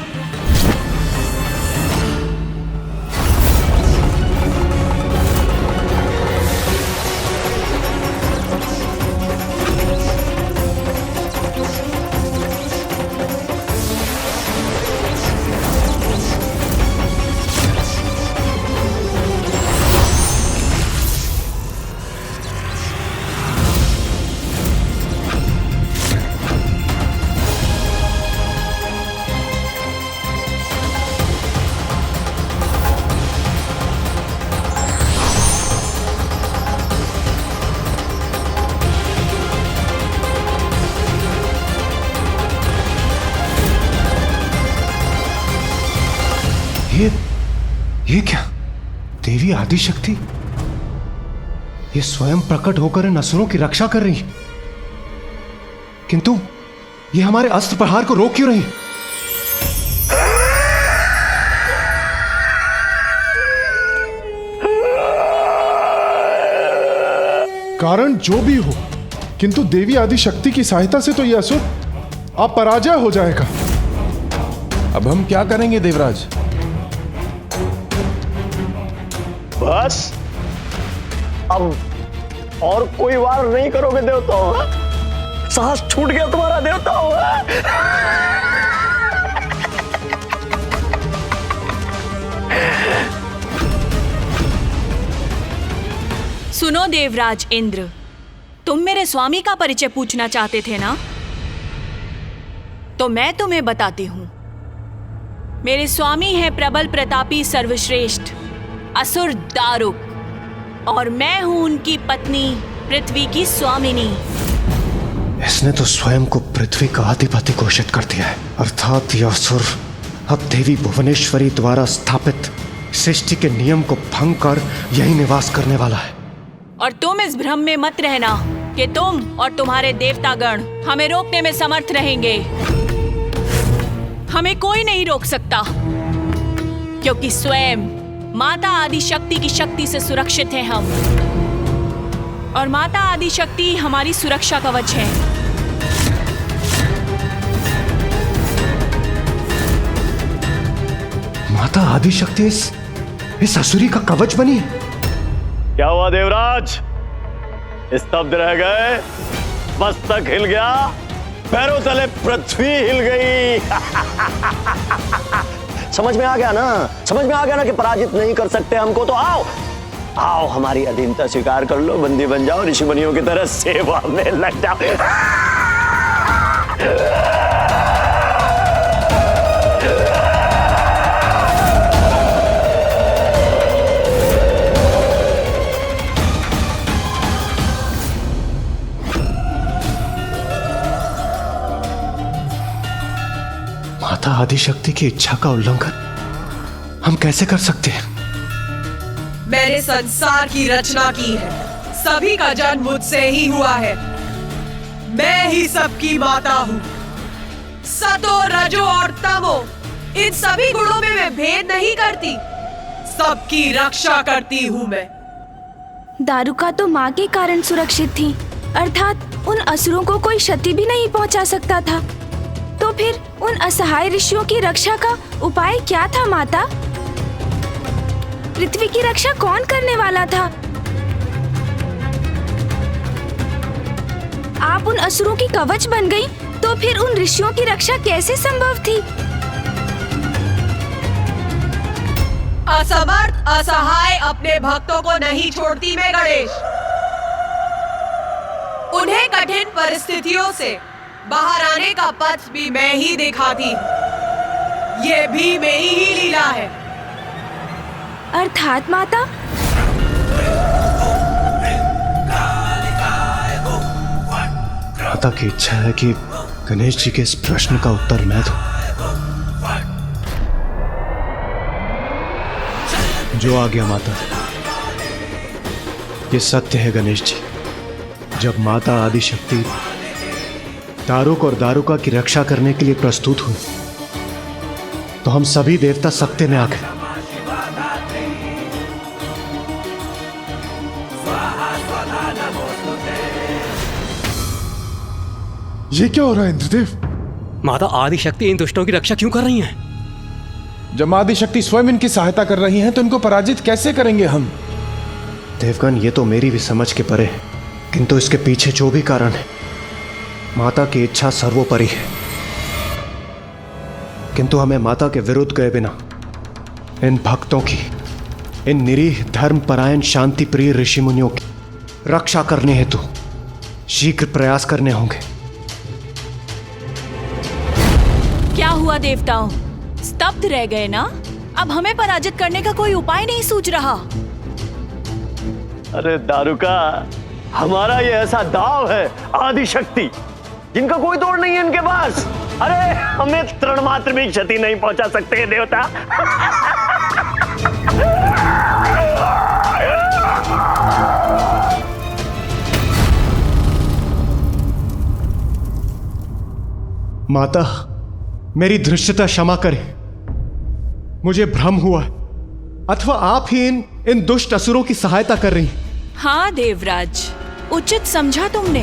ये क्या? देवी आदिशक्ति ये स्वयं प्रकट होकर इन असुरों की रक्षा कर रही, किंतु ये हमारे अस्त्र प्रहार को रोक क्यों रही? कारण जो भी हो, किंतु देवी आदिशक्ति की सहायता से तो यह असुर अपराजय हो जाएगा। अब हम क्या करेंगे देवराज? बस अब और कोई वार नहीं करोगे देवताओं? साहस छूट गया तुम्हारा देवताओं? सुनो देवराज इंद्र, तुम मेरे स्वामी का परिचय पूछना चाहते थे ना? तो मैं तुम्हें बताती हूं। मेरे स्वामी है प्रबल प्रतापी सर्वश्रेष्ठ असुर दारुक, और मैं हूं उनकी पत्नी पृथ्वी की स्वामिनी। इसने तो स्वयं को पृथ्वी का अधिपति घोषित कर दिया है, अर्थात यह असुर अब देवी भुवनेश्वरी द्वारा स्थापित सृष्टि के नियम को भंग कर यही निवास करने वाला है। और तुम इस भ्रम में मत रहना कि तुम और तुम्हारे देवतागण हमें रोकने में समर्थ रहेंगे। हमें कोई नहीं रोक सकता, क्योंकि स्वयं माता आदिशक्ति की शक्ति से सुरक्षित हैं हम, और माता आदिशक्ति हमारी सुरक्षा कवच है। माता आदिशक्ति इस असुरी का कवच बनी है? क्या हुआ देवराज? स्तब्ध रह गए? मस्तक हिल गया, पैरों तले पृथ्वी हिल गई। समझ में आ गया ना? समझ में आ गया ना कि पराजित नहीं कर सकते हमको? तो आओ आओ, हमारी अधीनता स्वीकार कर लो, बंदी बन जाओ, ऋषि मुनियों की तरह सेवा में लग जाओ। माता आदिशक्ति की इच्छा का उल्लंघन हम कैसे कर सकते हैं? मैंने संसार की रचना की है, सभी का जन्म मुझसे ही हुआ है। मैं ही सबकी माता हूँ। सतो, रजो और तमो, इन सभी गुणों में मैं भेद नहीं करती, सबकी रक्षा करती हूँ मैं। दारुका तो माँ के कारण सुरक्षित थी, अर्थात उन असुरों को कोई क्षति भी नहीं पहुँचा सकता था। तो फिर उन असहाय ऋषियों की रक्षा का उपाय क्या था माता? पृथ्वी की रक्षा कौन करने वाला था? आप उन असुरों की कवच बन गई, तो फिर उन ऋषियों की रक्षा कैसे संभव थी? असमर्थ असहाय अपने भक्तों को नहीं छोड़ती मैं गणेश। उन्हें कठिन परिस्थितियों से बाहर आने का पथ भी मैं ही दिखाती। ये भी मेरी ही लीला है। अर्थात माता? माता की इच्छा है कि गणेश जी के इस प्रश्न का उत्तर मैं दूं। जो आ गया माता। ये सत्य है गणेश जी, जब माता आदिशक्ति दारुक और दारुका की रक्षा करने के लिए प्रस्तुत हुई तो हम सभी देवता सत्य में आ गए। ये क्या हो रहा है इंद्रदेव? माता आदिशक्ति इन दुष्टों की रक्षा क्यों कर रही हैं? जब आदिशक्ति स्वयं इनकी सहायता कर रही हैं तो इनको पराजित कैसे करेंगे हम? देवगण, ये तो मेरी भी समझ के परे है, किंतु इसके पीछे जो भी कारण है, माता की इच्छा सर्वोपरि है। किंतु हमें माता के विरुद्ध गए बिना इन भक्तों की, इन निरीह धर्मपरायण शांति प्रिय ऋषि मुनियों की रक्षा करने हेतु शीघ्र प्रयास करने होंगे। क्या हुआ देवताओं, स्तब्ध रह गए ना? अब हमें पराजित करने का कोई उपाय नहीं सूझ रहा। अरे दारुका, हमारा ये ऐसा दाव है आदिशक्ति, जिनका कोई तोड़ नहीं है इनके पास। अरे हमें तृण मात्र भी क्षति नहीं पहुंचा सकते हैं देवता। माता, मेरी धृष्टता क्षमा करें, मुझे भ्रम हुआ, अथवा आप ही इन दुष्ट असुरों की सहायता कर रही हैं। हाँ देवराज, उचित समझा तुमने।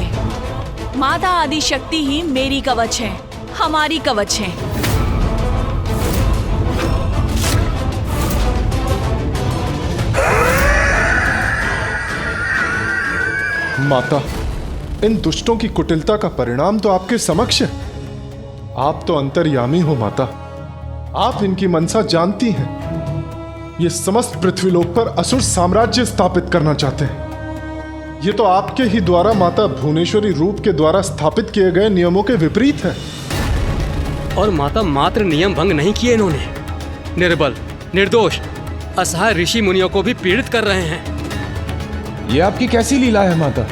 माता आदिशक्ति ही मेरी कवच है, हमारी कवच है। माता, इन दुष्टों की कुटिलता का परिणाम तो आपके समक्ष है। आप तो अंतर्यामी हो माता, आप इनकी मनसा जानती हैं। ये समस्त पृथ्वीलोक पर असुर साम्राज्य स्थापित करना चाहते हैं। ये तो आपके ही द्वारा माता भुवनेश्वरी रूप के द्वारा स्थापित किए गए नियमों के विपरीत है। और माता मात्र नियम भंग नहीं किए इन्होंने, निर्बल निर्दोष असहाय ऋषि मुनियों को भी पीड़ित कर रहे हैं। ये आपकी कैसी लीला है माता?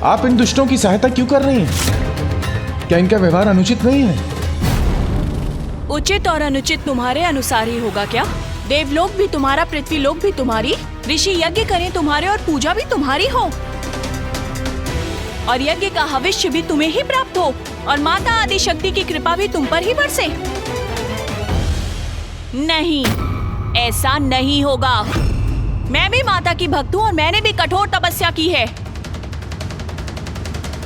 आप इन दुष्टों की सहायता क्यों कर रही हैं? क्या इनका व्यवहार अनुचित नहीं है? उचित और अनुचित तुम्हारे अनुसार ही होगा क्या? देवलोक भी तुम्हारा, पृथ्वीलोक भी तुम्हारी, ऋषि यज्ञ करें तुम्हारे और पूजा भी तुम्हारी हो, और यज्ञ का हविष्य भी तुम्हें ही प्राप्त हो, और माता आदिशक्ति की कृपा भी तुम पर ही बरसे। नहीं, ऐसा नहीं होगा। मैं भी माता की भक्त हूँ और मैंने भी कठोर तपस्या की है,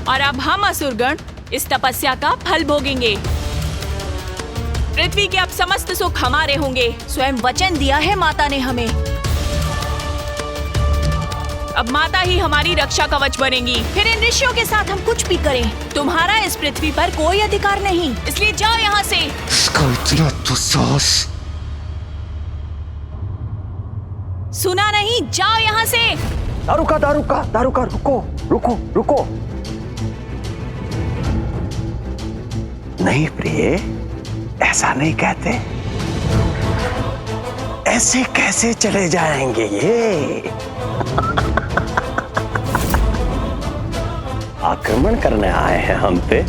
और अब हम असुरगण इस तपस्या का फल भोगेंगे। पृथ्वी के अब समस्त सुख हमारे होंगे, स्वयं वचन दिया है माता ने हमें। अब माता ही हमारी रक्षा कवच बनेंगी, फिर इन ऋषियों के साथ हम कुछ भी करें, तुम्हारा इस पृथ्वी पर कोई अधिकार नहीं, इसलिए जाओ यहाँ से। इसका इतना दुस्साहस! सुना नहीं? जाओ यहाँ से। दारुका, दारुका, दारुका, रुको, रुको, रुको। नहीं प्रिय, ऐसा नहीं कहते। ऐसे कैसे चले जाएंगे ये? आक्रमण करने आए हैं हम पे,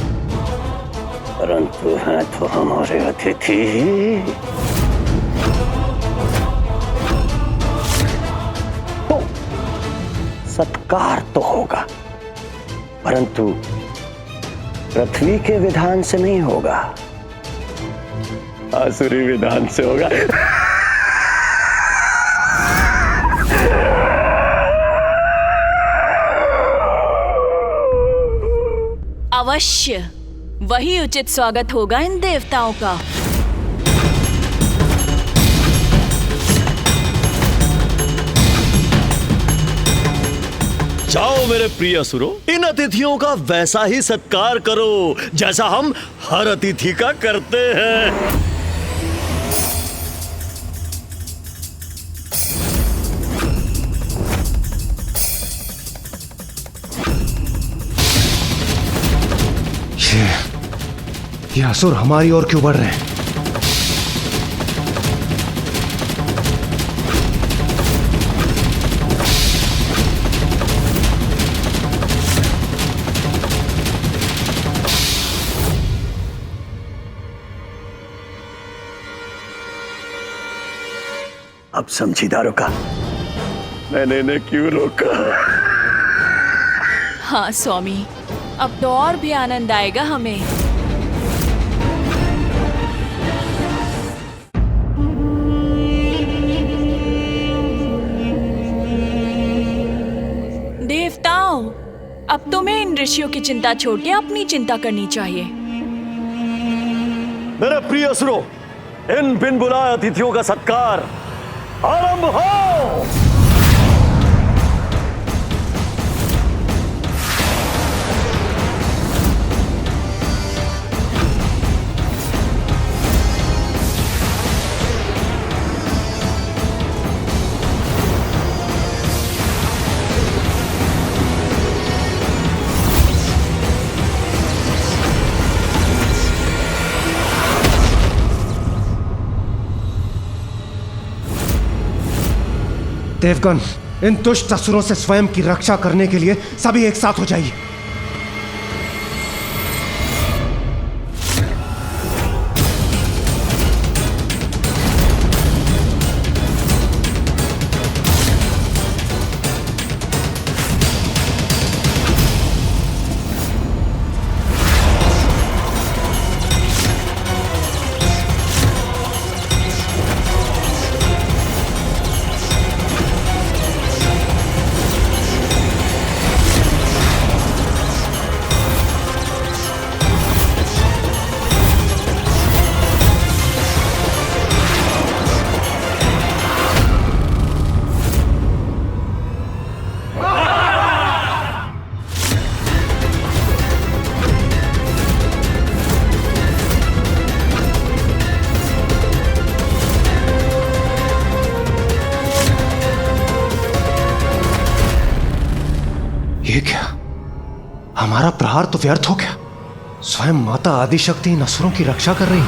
परंतु हैं तो हमारे अतिथि ही। तो सत्कार तो होगा, परंतु पृथ्वी के विधान से नहीं होगा, आसुरी विधान से होगा। अवश्य वही उचित स्वागत होगा इन देवताओं का। जाओ मेरे प्रिय असुरों, इन अतिथियों का वैसा ही सत्कार करो जैसा हम हर अतिथि का करते हैं। ये असुर हमारी ओर क्यों बढ़ रहे हैं? अब समझी दारुका, मैंने इन्हें क्यों रोका। हाँ स्वामी, अब तो और भी आनंद आएगा हमें। देवताओं, अब तुम्हें इन ऋषियों की चिंता छोड़ के अपनी चिंता करनी चाहिए। मेरे प्रिय असुरों, इन बिन बुलाए अतिथियों का सत्कार आरंभ हो। देवगण, इन दुष्ट असुरों से स्वयं की रक्षा करने के लिए सभी एक साथ हो जाइए। ये क्या? हमारा प्रहार तो व्यर्थ हो गया। स्वयं माता आदिशक्ति इन असुरों की रक्षा कर रही है।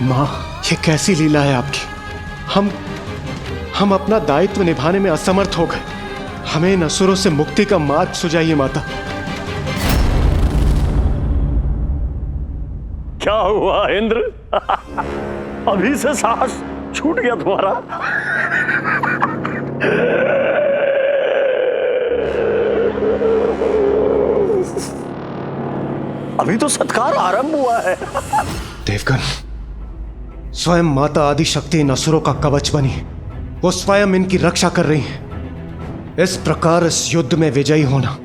मां, ये कैसी लीला है आपकी। हम अपना दायित्व निभाने में असमर्थ हो गए। हमें इन असुरों से मुक्ति का मार्ग सुझाइए माता। क्या हुआ इंद्र? अभी से साहस छूट गया तुम्हारा? अभी तो सत्कार आरंभ हुआ है। देवगण, स्वयं माता आदिशक्ति इन असुरों का कवच बनी। वो स्वयं इनकी रक्षा कर रही है। इस प्रकार इस युद्ध में विजयी होना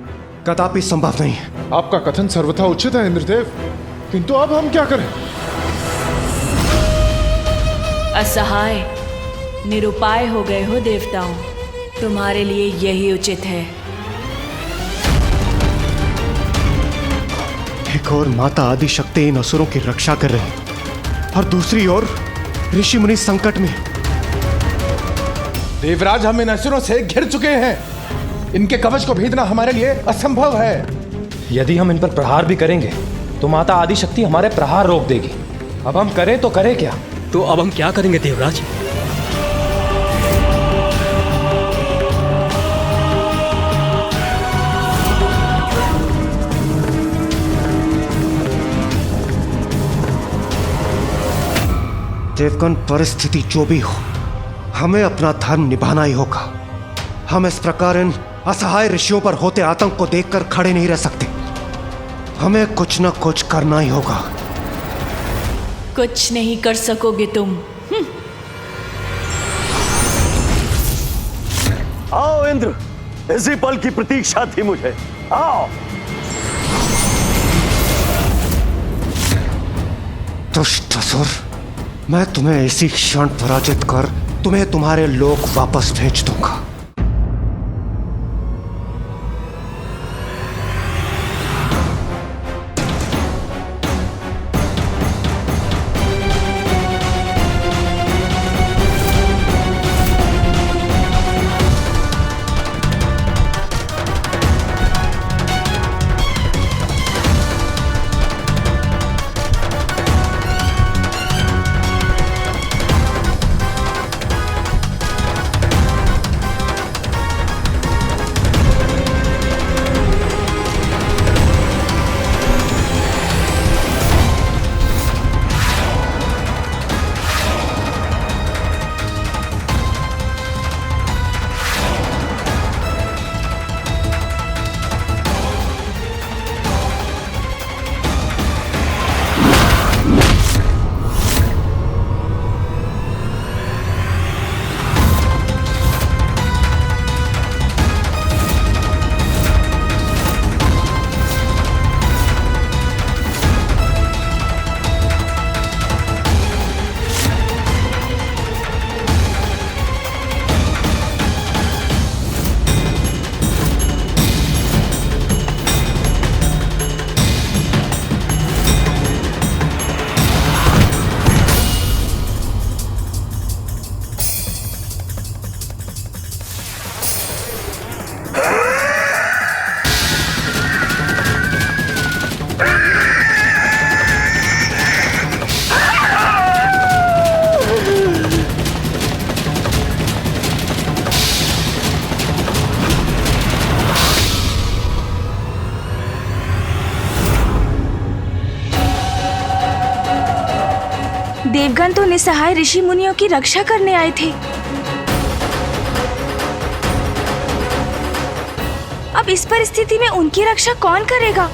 कदापि संभव नहीं है। आपका कथन सर्वथा उचित है इंद्रदेव, किंतु अब हम क्या करें? असहाय निरुपाय हो गए हो देवताओं, तुम्हारे लिए यही उचित है। एक और माता आदिशक्ति इन असुरों की रक्षा कर रही है और दूसरी ओर ऋषि मुनि संकट में। देवराज, हम इन असुरों से घिर चुके हैं। इनके कवच को भेदना हमारे लिए असंभव है। यदि हम इन पर प्रहार भी करेंगे तो माता आदिशक्ति हमारे प्रहार रोक देगी। अब हम करें तो करें क्या? तो अब हम क्या करेंगे देवराज? देवगन, परिस्थिति जो भी हो, हमें अपना धर्म निभाना ही होगा। हम इस प्रकार इन असहाय ऋषियों पर होते आतंक को देखकर खड़े नहीं रह सकते। हमें कुछ न कुछ करना ही होगा। कुछ नहीं कर सकोगे तुम। आओ इंद्र, इसी पल की प्रतीक्षा थी मुझे। आओ। दुष्ट असुर, मैं तुम्हें इसी क्षण पराजित कर तुम्हें तुम्हारे लोक वापस भेज दूंगा। देवगन तो निसहाय ऋषि मुनियों की रक्षा करने आए थे। अब इस परिस्थिति में उनकी रक्षा कौन करेगा?